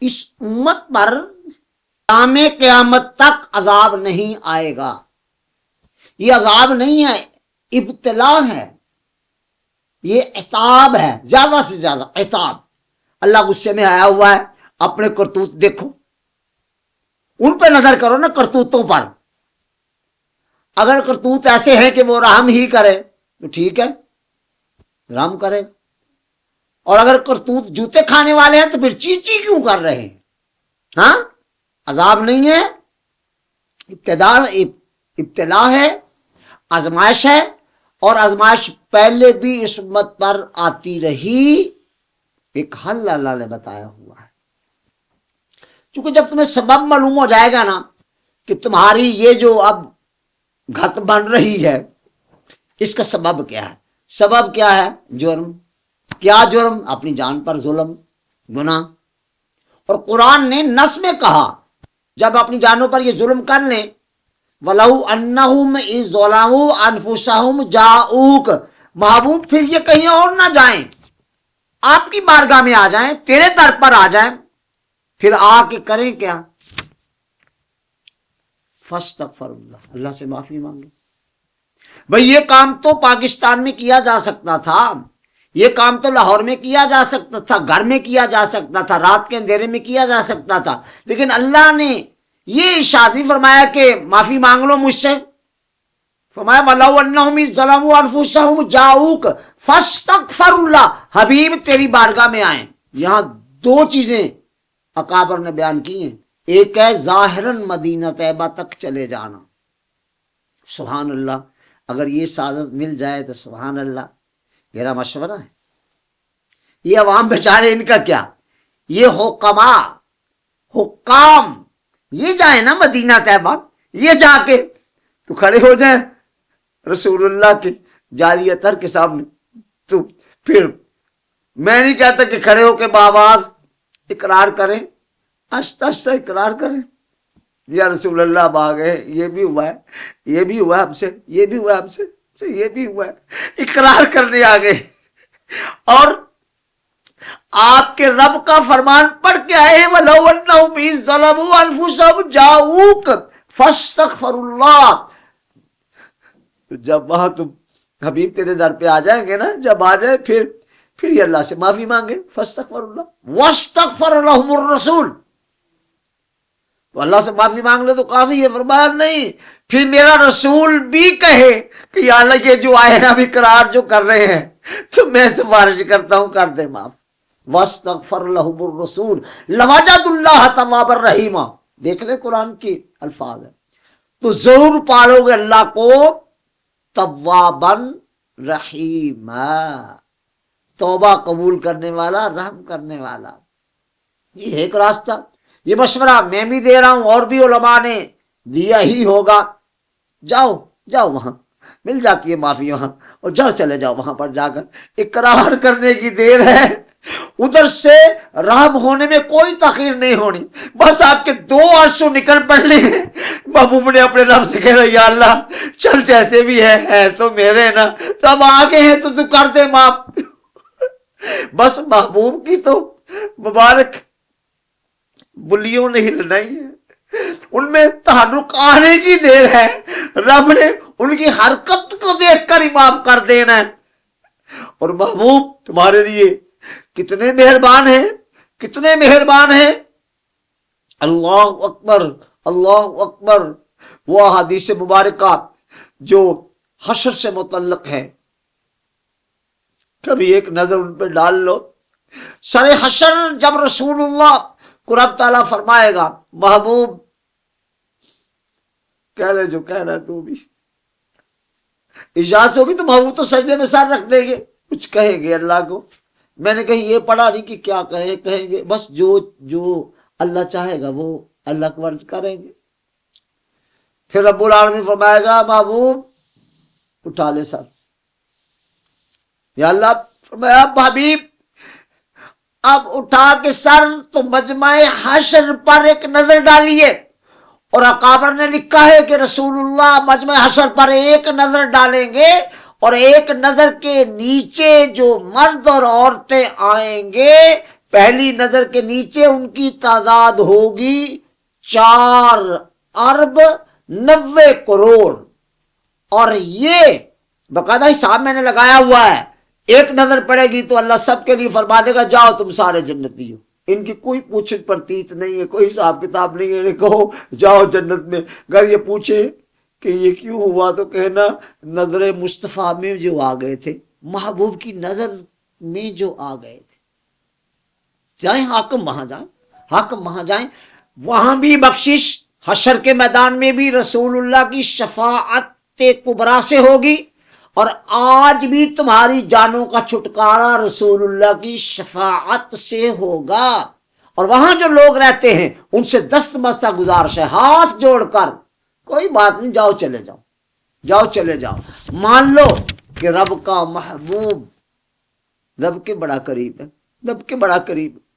اس امت پر قیام قیامت تک عذاب نہیں آئے گا. یہ عذاب نہیں ہے، ابتلا ہے، یہ عتاب ہے، زیادہ سے زیادہ عتاب. اللہ غصے میں آیا ہوا ہے، اپنے کرتوت دیکھو، ان پہ نظر کرو نا، کرتوتوں پر. اگر کرتوت ایسے ہیں کہ وہ رحم ہی کرے تو ٹھیک ہے، رحم کرے. اور اگر کرتوت جوتے کھانے والے ہیں تو پھر چی چی کیوں کر رہے ہیں؟ ہاں، عذاب نہیں ہے، ابتلا ہے، آزمائش ہے. اور آزمائش پہلے بھی اس امت پر آتی رہی، ایک حل اللہ نے بتایا ہوا ہے. چونکہ جب تمہیں سبب معلوم ہو جائے گا نا کہ تمہاری یہ جو اب گھت بن رہی ہے اس کا سبب کیا ہے، سبب کیا ہے؟ جرم. کیا جرم؟ اپنی جان پر ظلم، گناہ. اور قرآن نے نص میں کہا جب اپنی جانوں پر یہ ظلم کر لیں، وَلَوْ أَنَّهُمْ إِذْ ظَلَمُوا أَنفُسَهُمْ جَاءُوكَ، محبوب پھر یہ کہیں اور نہ جائیں، آپ کی بارگاہ میں آ جائیں، تیرے در پر آ جائیں، پھر آ کے کریں کیا؟ فَاسْتَغْفِرُ اللَّهَ، اللہ سے معافی مانگے. بھئی یہ کام تو پاکستان میں کیا جا سکتا تھا، یہ کام تو لاہور میں کیا جا سکتا تھا، گھر میں کیا جا سکتا تھا، رات کے اندھیرے میں کیا جا سکتا تھا، لیکن اللہ نے یہ ارشاد نہیں فرمایا کہ معافی مانگ لو مجھ سے. فرمایا وَلَوْ أَنَّهُمْ إِذْ ظَلَمُوا أَنفُسَهُمْ جَاءُوكَ فَاسْتَغْفَرُوا اللَّهَ، حبیب تیری بارگاہ میں آئیں. یہاں دو چیزیں اکابر نے بیان کی ہیں. ایک ہے ظاہراً مدینہ طیبہ تک چلے جانا، سبحان اللہ، اگر یہ سعادت مل جائے تو سبحان اللہ. میرا مشورہ ہے، یہ عوام بیچارے ان کا کیا، یہ حکام یہ جائیں نا مدینہ طیبہ، یہ جا کے تو کھڑے ہو جائیں رسول اللہ کے جاری اتر کے سامنے. تو پھر میں نہیں کہتا کہ کھڑے ہو کے بآواز اقرار کریں، آہستہ آہستہ اقرار کریں، یا رسول اللہ اب آ گئے، یہ بھی ہوا ہے، یہ بھی ہوا ہم سے، یہ بھی ہوا ہم سے، یہ بھی ہوا ہے، اقرار کرنے آ گئے. اور آپ کے رب کا فرمان پڑھ کے آئے ہیں وَلَوْ أَنَّهُمْ إِذْ ظَلَمُوا أَنفُسَهُمْ جَاءُوكَ فَاسْتَغْفَرُوا اللَّهَ. تو جب وہاں تم حبیب تیرے در پہ آ جائیں گے نا، جب آ جائے پھر یہ اللہ سے معافی مانگے. فَاسْتَغْفَرُوا اللَّهَ وَاسْتَغْفَرَ لَهُمُ الرَّسُولُ، تو اللہ سے معافی مانگ لے تو کافی ہے. فرمایا نہیں، پھر میرا رسول بھی کہے کہ یا اللہ یہ جو آئے ہیں اب اقرار جو کر رہے ہیں تو میں سفارش کرتا ہوں کر دے معاف. وَاسْتَغْفَرَ لَهُمُ الرَّسُولُ لَوَجَدُوا اللَّهَ تَوَّابًا رَحِيمًا. دیکھ لیں قرآن کی الفاظ ہے، تو ضرور پالو گے اللہ کو تواباً رحیما، توبہ قبول کرنے والا، رحم کرنے والا. یہ ایک راستہ، یہ مشورہ میں بھی دے رہا ہوں اور بھی علماء نے دیا ہی ہوگا. جاؤ وہاں مل جاتی ہے معافی وہاں، اور چلے جاؤ وہاں پر جا کر اقرار کرنے کی دیر ہے. ادھر سے رحم ہونے میں کوئی تاخیر نہیں ہونی، بس آپ کے دو آنسو نکل پڑنے ہیں. محبوب نے اپنے رب سے کہا یا اللہ چل جیسے بھی ہے تو میرے نا، تب آگے ہیں تو کر دے معاف. بس محبوب کی تو مبارک بلیوں نے ہلنا ہی ہے، ان میں تحرک آنے کی دیر ہے. رب نے ان کی حرکت کو دیکھ کر ہی معاف کر دینا ہے. اور محبوب تمہارے لیے کتنے مہربان ہیں، کتنے مہربان ہیں. اللہ اکبر، اللہ اکبر. وہ حدیث مبارکہ جو حشر سے متعلق ہے، کبھی ایک نظر ان پہ ڈال لو. سر حشر جب رسول اللہ کو رب تعالیٰ فرمائے گا محبوب کہہ لے جو کہہ رہا ہے، تو بھی اجازت ہوگی تو محبوب تو سجدے میں سر رکھ دیں گے، کچھ کہیں گے اللہ کو. میں نے کہیں یہ پڑھا نہیں کہ کیا کہیں گے، بس جو اللہ چاہے گا وہ اللہ کو ورز کریں گے. پھر رب العالمین فرمائے گا محبوب اٹھا لے سر. یا اللہ فرمایا حبیب اب اٹھا کے سر تو مجمع حشر پر ایک نظر ڈالیے. اور اکابر نے لکھا ہے کہ رسول اللہ مجمع حشر پر ایک نظر ڈالیں گے، اور ایک نظر کے نیچے جو مرد اور عورتیں آئیں گے پہلی نظر کے نیچے ان کی تعداد ہوگی 4 ارب 90 کروڑ، اور یہ باقاعدہ حساب میں نے لگایا ہوا ہے، ایک نظر پڑے گی تو اللہ سب کے لیے فرما دے گا جاؤ تم سارے جنتی ہو، ان کی کوئی پوچھ پرتیت نہیں ہے، کوئی حساب کتاب نہیں ہے، کہو جاؤ جنت میں۔ اگر یہ پوچھے کہ یہ کیوں ہوا تو کہنا نظر مصطفیٰ میں جو آ گئے تھے، محبوب کی نظر میں جو آ گئے تھے۔ جائیں حاکم وہاں جائیں، حاکم وہاں جائیں، وہاں بھی بخشش حشر کے میدان میں بھی رسول اللہ کی شفاعت کبریٰ سے ہوگی، اور آج بھی تمہاری جانوں کا چھٹکارا رسول اللہ کی شفاعت سے ہوگا۔ اور وہاں جو لوگ رہتے ہیں ان سے دست مسا گزارش ہے، ہاتھ جوڑ کر کوئی بات نہیں، جاؤ چلے جاؤ، جاؤ چلے جاؤ، مان لو کہ رب کا محبوب رب کے بڑا قریب ہے، رب کے بڑا قریب ہے۔